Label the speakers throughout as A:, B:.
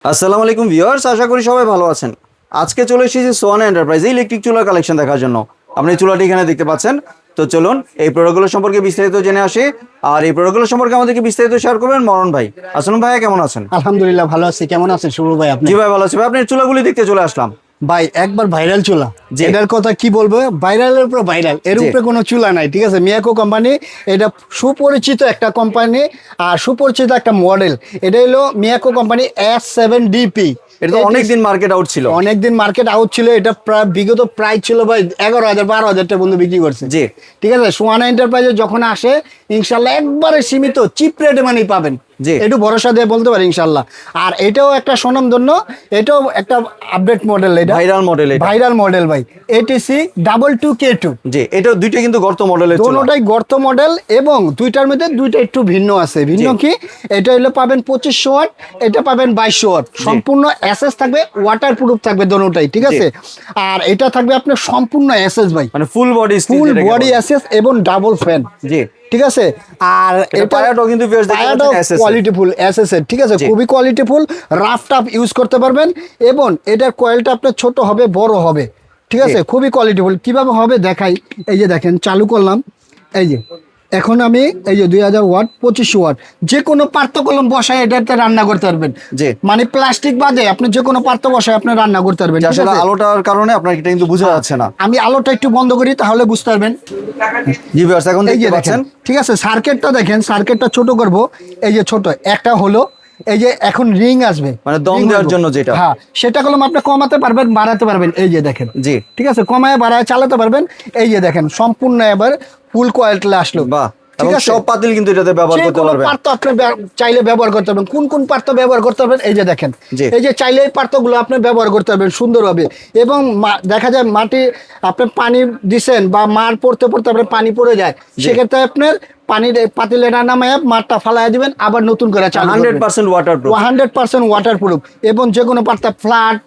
A: আসসালামু আলাইকুম ভিউয়ার্স, আশা করি সবাই ভালো আছেন। আজকে চলে এসেছি সোয়ানা এন্টারপ্রাইজে ইলেকট্রিক চুলার কালেকশন দেখার জন্য। আপনি চুলাটি এখানে দেখতে পাচ্ছেন। তো চলুন এই প্রোডাক্টগুলো সম্পর্কে বিস্তারিত জেনে আসি। আর এই প্রোডাক্টগুলো সম্পর্কে আমাদেরকে বিস্তারিত শেয়ার করবেন মরণ ভাই। আসসালাম ভাইয়া, কেমন আছেন?
B: আলহামদুলিল্লাহ ভালো আছি। কেমন আছেন শুভ ভাই আপনি?
A: জি ভাই, ভালো আছি ভাই। আপনার চুলাগুলি দেখতে চলে আসলাম
B: ভাই একবার ভাইরাল চুলা,
A: জি।
B: এটার কথা কি বলবো, ভাইরালের উপর ভাইরাল, এর
A: জি।
B: উপরে কোনো চুলা নাই। ঠিক আছে, মিয়াকো কোম্পানি, এটা সুপরিচিত একটা কোম্পানি আর সুপরিচিত একটা মডেল। এটা হলো মিয়াকো কোম্পানি S7DP।
A: এটা তো অনেকদিন মার্কেট আউট ছিল।
B: অনেকদিন মার্কেট আউট ছিল। এটা বিগত প্রাইস ছিল ভাই 11,000 12,000 টাকা বন্ধু বিক্রি করছে।
A: জি।
B: ঠিক আছে, সোয়ানা এন্টারপ্রাইজে যখন আসে ইনশাল্লাহ একবারে সীমিত চিপ রেটে মানে পাবেন।
A: জি।
B: একটু ভরসা দিয়ে বলতে পারি ইনশাল্লাহ। আর এটাও একটা স্বনামধন্য, এটাও একটা আপডেট মডেল, এটা
A: ভাইরাল মডেল, এটা
B: ভাইরাল মডেল ভাই। ATC 22K2।
A: জি। এটা দুইটা কিন্তু গর্ত মডেলের চুলা।
B: দুটোটাই গর্ত মডেল এবং দুইটার মধ্যে দুইটা একটু ভিন্ন আছে। ভিন্ন কি? এটা হলো পাবেন 2500 ওয়াট, এটা পাবেন 2200 ওয়াট। সম্পূর্ণ এসএস থাকবে, ওয়াটার প্রুফ থাকবে দুটোটাই। ঠিক আছে, আর এটা থাকবে আপনার সম্পূর্ণ এসএস ভাই,
A: মানে ফুল বডি
B: এসএস এবং ডাবল ফ্যান।
A: জি।
B: ঠিক আছে, আর
A: এটা পায়াটাও কিন্তু বেশ
B: কোয়ালিটিফুল এসএস এর। ঠিক আছে, খুবই কোয়ালিটিফুল, রাফ টাফ ইউজ করতে পারবেন এবং এটার কয়েলটা আপনার ছোট হবে বড় হবে। ঠিক আছে, খুবই কোয়ালিটিফুল। কিভাবে হবে দেখাই। এই যে দেখেন, চালু করলাম, এই যে এখন আমি এই যে 2000 ওয়াট 2500 ওয়াট যে কোনো পার্থ কলম বসায় এটাতে রান্না করতে পারবেন।
A: জি।
B: মানে প্লাস্টিক বাদে আপনি যে কোনো পার্থ বসায় আপনি রান্না করতে পারবেন।
A: আসলে আলোটার কারণে আপনার এটা কিন্তু বোঝা যাচ্ছে না।
B: আমি আলোটা একটু বন্ধ করি, তাহলে বুঝতে পারবেন।
A: জি ভিউয়ার্স, এখন
B: এই যে
A: দেখতে
B: দেখেন,
A: পাচ্ছেন।
B: ঠিক আছে, সার্কিটটা দেখেন, সার্কিটটা ছোট করব। এই যে ছোট একটা হলো, এই যে এখন রিং আসবে
A: মানে দম
B: ring
A: দেওয়ার
B: হইবো।
A: জন্য যেটা।
B: হ্যাঁ, সেটা কলম আপনি কমাতে পারবেন, বাড়াতে পারবেন। এই যে দেখেন,
A: জি।
B: ঠিক আছে, কমায় বাড়ায় চালাতে পারবেন। এই যে দেখেন, সম্পূর্ণ এবার ফুল কোয়ালিটি আসলো।
A: বাহ,
B: ঠিক
A: এবং
B: আছে,
A: সব পাতিল কিন্তু এটাতে ব্যবহার
B: যে
A: করতে
B: কোনো
A: পারবেন।
B: পার্থ আপনি চাইলে ব্যবহার করতে পারবেন। কোন কোন পার্থ ব্যবহার করতে পারবেন এই যে দেখেন।
A: জি।
B: এই যে চাইলে এই পার্থগুলো আপনি ব্যবহার করতে পারবেন সুন্দরভাবে। এবং দেখা যায় মাটি আপনি পানি দিছেন বা মার পড়তে পড়তে আপনার পানি পড়ে যায়, সেক্ষেত্রে আপনার পানির পাতিলে নামায় মাঠটা ফালাই দিবেন, আবার নতুন করে চালু করবেন।
A: 100% ওয়াটারপ্রুফ।
B: 100% ওয়াটারপ্রুফ এবং যে কোনো পাত্র, ফ্ল্যাট,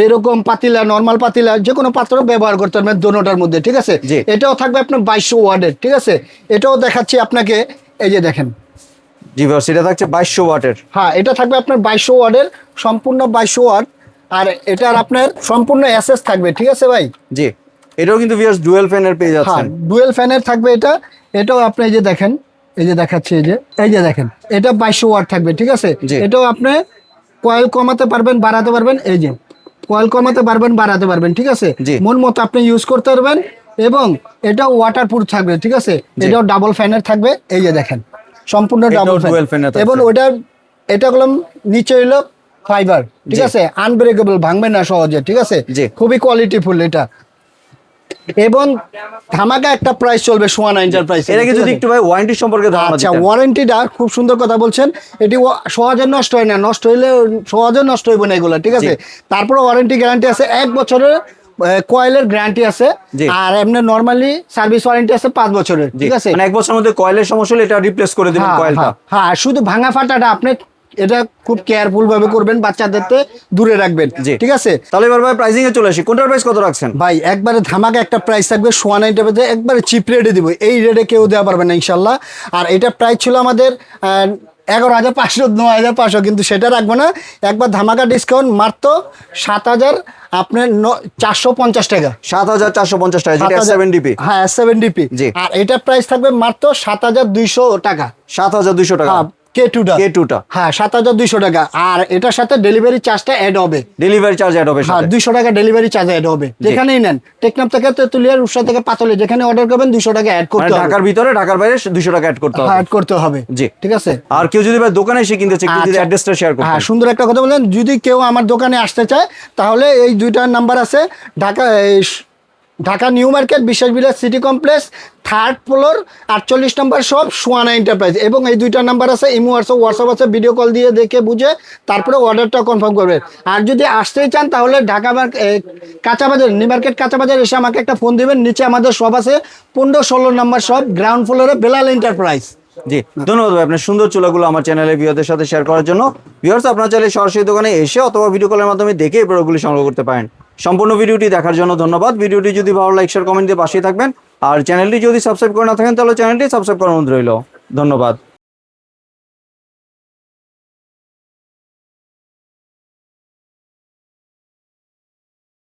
B: এরকম পাতিলা, নরমাল পাতিলা, যে কোনো পাত্র ব্যবহার করতে পারবেন দোনোটার মধ্যে। ঠিক আছে,
A: জি।
B: এটাও থাকবে আপনার 2200 ওয়াটের। ঠিক আছে, এটাও দেখাচ্ছি আপনাকে। এই যে দেখেন,
A: জি ভিউয়ার্স, এটা থাকছে 2200 ওয়াটের।
B: হ্যাঁ, এটা থাকবে আপনার 2200 ওয়াটের, সম্পূর্ণ 2200 ওয়াট। আর এটার আপনার সম্পূর্ণ এসএস থাকবে। ঠিক আছে ভাই।
A: জি। এটাও কিন্তু ভিউয়ার্স ডুয়াল ফ্যানের পেয়ে
B: হ্যাঁ,
A: যাচ্ছেন।
B: ডুয়েল ফ্যানের থাকবে এটা। এটাও আপনি এই যে দেখেন, এই যে দেখাচ্ছি, এই যে দেখেন, এটা 2200 ওয়াট থাকবে। ঠিক আছে,
A: জি।
B: এটাও আপনি কয়েল কমাতে পারবেন, বাড়াতে পারবেন। এই যে কয়েল কমাতে পারবেন, বাড়াতে পারবেন। ঠিক আছে,
A: জি।
B: মন মতো আপনি ইউজ করতে পারবেন এবং এটাও ওয়াটারপ্রুফ থাকবে। ঠিক আছে, এটাও ডাবল ফ্যানের থাকবে। এই যে দেখেন, সম্পূর্ণ
A: এটাও
B: ডাবল
A: dual fan এর থাকছে।
B: এবং ওটার এটা হলাম নিচে হইলো ফাইবার। ঠিক
A: জি।
B: আছে, আনব্রেকেবল, ভাঙবে না সহজে। ঠিক আছে,
A: জি।
B: খুবই কোয়ালিটিফুল এটা। এবং ধামাকা একটা প্রাইস চলবে সোয়ানা এন্টারপ্রাইজ।
A: এটাকে যদি একটু ভাই ওয়ারেন্টি সম্পর্কে ধারণা
B: আচ্ছা,
A: দিতেন।
B: ওয়ারেন্টিটা খুব সুন্দর কথা বলছেন। এটি সহজে নষ্ট হয় না, নষ্ট হইলে সহজে নষ্ট হইব না এগুলো। ঠিক আছে, তারপরে ওয়ারেন্টি গ্যারান্টি আছে 1 বছরের, কয়েলের গ্যারান্টি আছে।
A: জি।
B: আর এমনি নরমালি সার্ভিস ওয়ারেন্টি আছে 5 বছরের। ঠিক আছে,
A: মানে 1 বছরের মধ্যে কয়েলের সমস্যা হলে এটা রিপ্লেস করে দিবেন
B: হ্যাঁ,
A: কয়েলটা।
B: হ্যাঁ, শুধু ভাঙা ফাটাটা আপনি এটা খুব কেয়ারফুল ভাবে করবেন, বাচ্চাদের দূরে রাখবেন।
A: জি।
B: ঠিক আছে,
A: তাহলে এবার ভাই প্রাইসিং এ চলে আসি। কোনটার প্রাইস কত রাখছেন?
B: ভাই একবারে ধামাকা একটা প্রাইস থাকবে সোয়ানা এন্টারপ্রাইজে, একবারে চিপ রেটে দিব। এই রেটে কেউ দেওয়া পারবে না ইনশাল্লাহ। আর এটা প্রাইস ছিল আমাদের 11,500 9,500, কিন্তু সেটা রাখবো না। একবার ধামাকা ডিসকাউন্ট মাত্র 7,000 আপনার 450 টাকা।
A: 7,450 টাকা, যেটা 7DP।
B: হ্যাঁ, 7DP।
A: জি।
B: আর এটা প্রাইস থাকবে মাত্র 7,200 টাকা।
A: 7,200 টাকা।
B: হ্যাঁ, K2টা। হ্যাঁ, 7,200 টাকা। আর এটার সাথে ডেলিভারি চার্জটা অ্যাড হবে।
A: ডেলিভারি চার্জ অ্যাড হবে
B: হ্যাঁ,
A: সাথে।
B: 200 টাকা ডেলিভারি চার্জ অ্যাড হবে। যেখানেই নেন, টেকনাফ থেকে তেতুলিয়া, রূপসা থেকে পাতলে, যেখানে অর্ডার করবেন 200 টাকা অ্যাড
A: মানে
B: করতে হবে।
A: ঢাকার ভিতরে, ঢাকার বাইরে 200 টাকা অ্যাড করতে হবে।
B: অ্যাড করতে হবে।
A: জি।
B: ঠিক আছে।
A: আর কেউ যদি ভাই দোকানে এসে কিনতে চায়, একটু যদি
B: আচ্ছা।
A: অ্যাড্রেসটা শেয়ার করতেন।
B: হ্যাঁ, সুন্দর একটা কথা বলেন। যদি কেউ আমার দোকানে আসতে চায় তাহলে এই দুইটা নাম্বার আছে। ঢাকা নিউ মার্কেট, বিশ্বাস বিলাস সিটি কমপ্লেক্স, 3rd ফ্লোর, 48 নম্বর শপ, সোয়ানা এন্টারপ্রাইজ। এবং এই দুইটা নাম্বার আছে, ইমো হোয়াটসঅ্যাপ আছে। ভিডিও কল দিয়ে দেখে বুঝে তারপরে অর্ডারটা কনফার্ম করবেন। আর যদি আসতেই চান তাহলে ঢাকা কাঁচা বাজার, নিউ মার্কেট কাঁচা বাজার এসে আমাকে একটা ফোন দিবেন। নিচে আমাদের শপ আছে, 15-16 নম্বর শপ, গ্রাউন্ড ফ্লোরে, বেলাল এন্টারপ্রাইজ।
A: জি, ধন্যবাদ ভাই আপনার সুন্দর চুলাগুলো আমার চ্যানেলে ভিউয়ারদের সাথে শেয়ার করার জন্য। ভিউয়ার্স, আপনারা চাইলে সরাসরি দোকানে এসে অথবা ভিডিও কলের মাধ্যমে দেখে এই প্রোডাক্টগুলি সংগ্রহ করতে পারেন। সম্পূর্ণ ভিডিওটি দেখার জন্য ধন্যবাদ। ভিডিওটি যদি ভালো লাইক, শেয়ার, কমেন্ট দিয়ে পাশেই থাকবেন। আর চ্যানেলটি যদি সাবস্ক্রাইব করে না থাকেন তাহলে চ্যানেলটি সাবস্ক্রাইব করার অনুরোধ রইল। ধন্যবাদ।